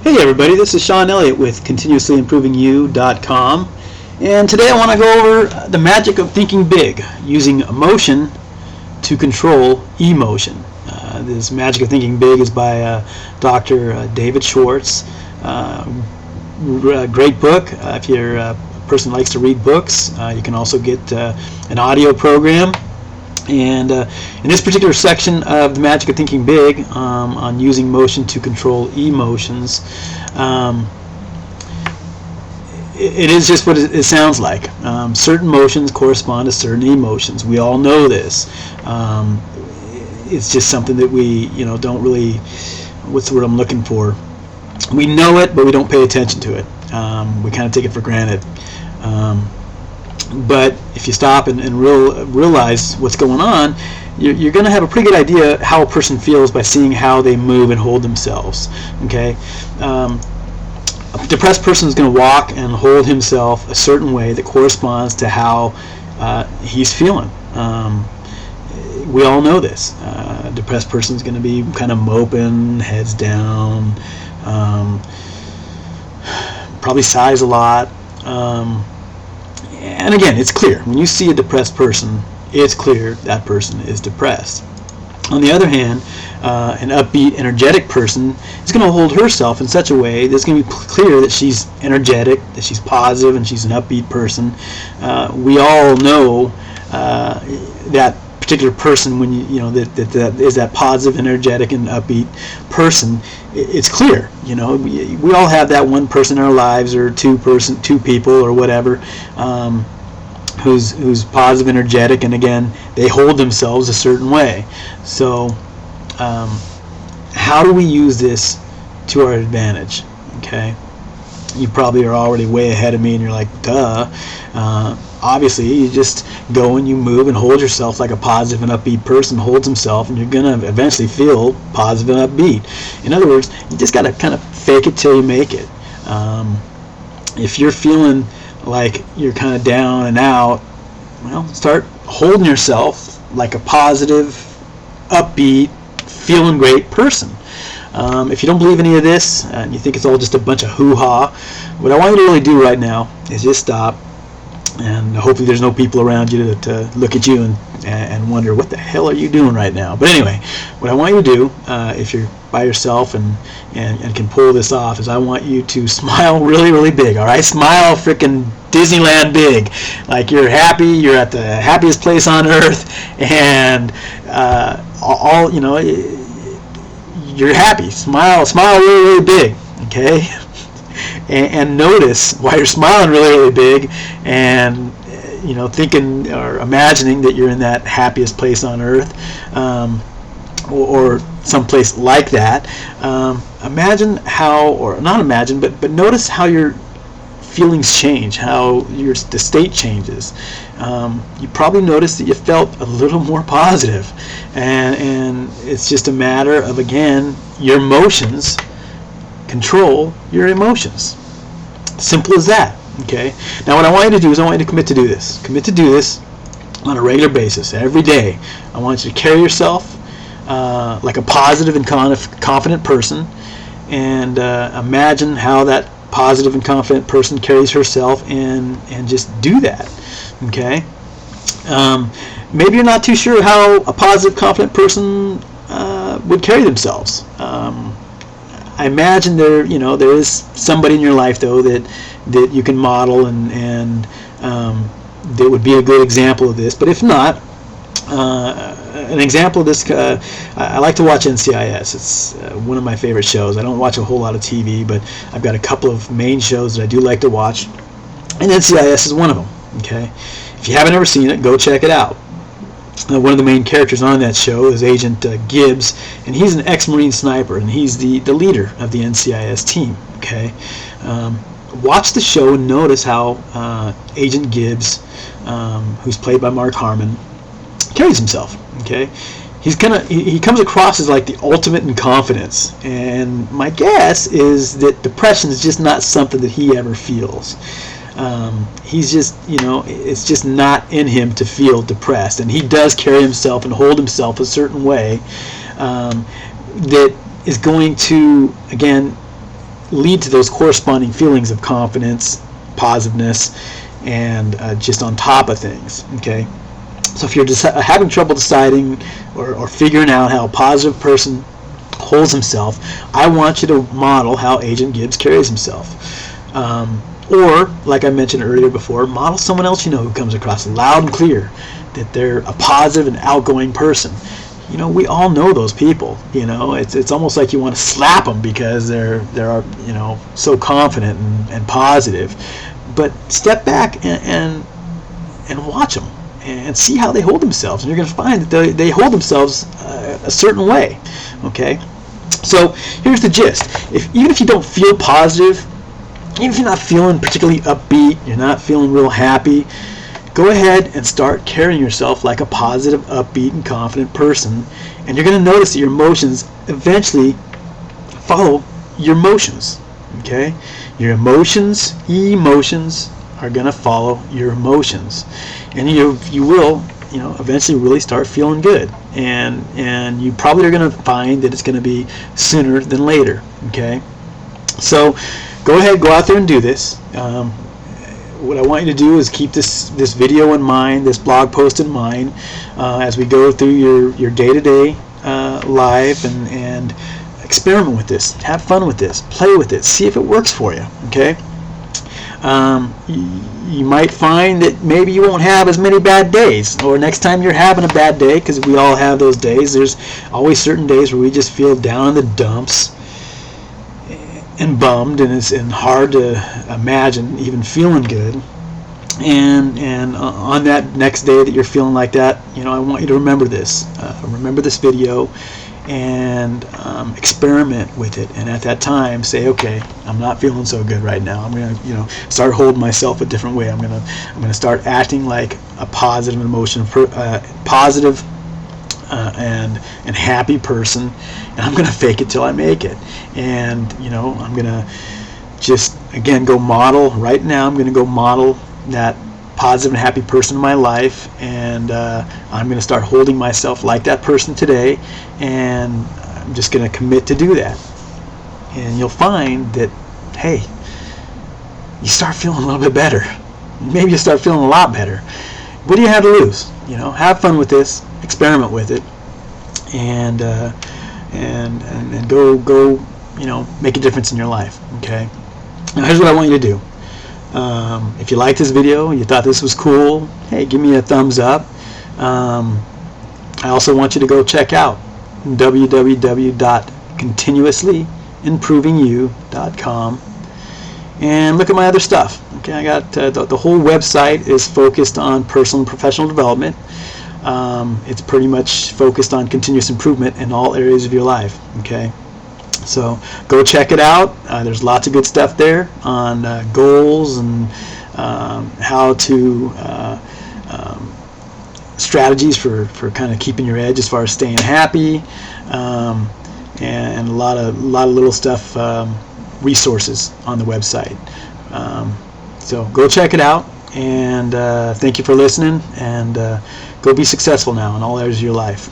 Hey everybody, this is Sean Elliott with ContinuouslyImprovingYou.com, and today I want to go over the magic of thinking big, using emotion to control emotion. This magic of thinking big is by Dr. David Schwartz. Great book. If you're a person who likes to read books, you can also get an audio program. And in this particular section of the magic of thinking big, on using motion to control emotions, it is just what it sounds like. Certain motions correspond to certain emotions. We all know this. It's just something that we, don't really, what's the word I'm looking for? We know it, but we don't pay attention to it. We kind of take it for granted. But if you stop and realize what's going on, you're going to have a pretty good idea how a person feels by seeing how they move and hold themselves. Okay, a depressed person is going to walk and hold himself a certain way that corresponds to how he's feeling. We all know this. A depressed person is going to be kind of moping, heads down, probably sighs a lot. And again, it's clear. When you see a depressed person, it's clear that person is depressed. On the other hand, an upbeat, energetic person is going to hold herself in such a way that it's going to be clear that she's energetic, that she's positive, and she's an upbeat person. We all know that particular person, when that is that positive, energetic, and upbeat person. It's clear. We all have that one person in our lives, or two people, or whatever, who's positive, energetic, and again, they hold themselves a certain way. So, how do we use this to our advantage? Okay, you probably are already way ahead of me, and you're like, duh. Obviously, you just go and you move and hold yourself like a positive and upbeat person holds himself, and you're going to eventually feel positive and upbeat. In other words, you just got to kind of fake it till you make it. If you're feeling like you're kind of down and out, well, start holding yourself like a positive, upbeat, feeling great person. If you don't believe any of this, and you think it's all just a bunch of hoo-ha, what I want you to really do right now is just stop. And hopefully there's no people around you to look at you and wonder, what the hell are you doing right now? But anyway, what I want you to do, if you're by yourself and can pull this off, is I want you to smile really, really big, all right? Smile freaking Disneyland big. Like you're happy, you're at the happiest place on earth, and you're happy. Smile really, really big, okay? And notice while you're smiling really, really big, and thinking or imagining that you're in that happiest place on earth, or someplace like that. Imagine how, or not imagine, but notice how your feelings change, how the state changes. You probably noticed that you felt a little more positive, and it's just a matter of, again, your emotions control your emotions. Simple as that. Okay. Now, what I want you to do is I want you to commit to do this. Commit to do this on a regular basis, every day. I want you to carry yourself like a positive and confident person, and imagine how that positive and confident person carries herself, and just do that. Okay. Maybe you're not too sure how a positive, confident person would carry themselves. I imagine there is somebody in your life, though, that you can model and that would be a good example of this. But if not, an example of this, I like to watch NCIS. It's one of my favorite shows. I don't watch a whole lot of TV, but I've got a couple of main shows that I do like to watch, and NCIS is one of them. Okay, if you haven't ever seen it, go check it out. One of the main characters on that show is Agent Gibbs, and he's an ex-Marine sniper, and he's the leader of the NCIS team. Okay, watch the show and notice how Agent Gibbs, who's played by Mark Harmon, carries himself. Okay, he comes across as like the ultimate in confidence, and my guess is that depression is just not something that he ever feels. He's just, it's just not in him to feel depressed, and he does carry himself and hold himself a certain way that is going to, again, lead to those corresponding feelings of confidence, positiveness, and just on top of things. Okay, so if you're having trouble deciding or figuring out how a positive person holds himself, I want you to model how Agent Gibbs carries himself. Or, like I mentioned earlier before, model someone else you know who comes across loud and clear that they're a positive and outgoing person. We all know those people. It's almost like you want to slap them because they're so confident and positive. But step back and watch them and see how they hold themselves, and you're going to find that they hold themselves a certain way. Okay, so here's the gist: even if you don't feel positive, even if you're not feeling particularly upbeat, you're not feeling real happy, go ahead and start carrying yourself like a positive, upbeat, and confident person, and you're going to notice that your emotions eventually follow your emotions. Okay, your emotions are going to follow your emotions, and you will eventually really start feeling good, and you probably are going to find that it's going to be sooner than later. Okay, so go ahead, go out there and do this. What I want you to do is keep this video in mind, this blog post in mind, as we go through your day-to-day life, and experiment with this, have fun with this, play with it, see if it works for you. Okay. You might find that maybe you won't have as many bad days, or next time you're having a bad day, because we all have those days. There's always certain days where we just feel down in the dumps and bummed, and it's hard to imagine even feeling good. And on that next day that you're feeling like that, I want you to remember this video, and experiment with it. And at that time, say, okay, I'm not feeling so good right now. I'm going to start holding myself a different way. I'm going to start acting like a positive positive and happy person, and I'm going to fake it till I make it. And I'm going to just again go model right now. I'm going to go model that positive and happy person in my life, and I'm going to start holding myself like that person today, and I'm just going to commit to do that. And you'll find that, hey, you start feeling a little bit better. Maybe you start feeling a lot better. What do you have to lose? Have fun with this, experiment with it, and go make a difference in your life. Okay. Now here's what I want you to do. If you liked this video, you thought this was cool, hey, give me a thumbs up. I also want you to go check out www.continuouslyimprovingyou.com and look at my other stuff. Okay, I got the whole website is focused on personal and professional development. It's pretty much focused on continuous improvement in all areas of your life. Okay. So go check it out. There's lots of good stuff there on goals and how to strategies for kind of keeping your edge as far as staying happy, and a lot of little stuff, resources on the website. So go check it out, and thank you for listening, and go be successful now in all areas of your life.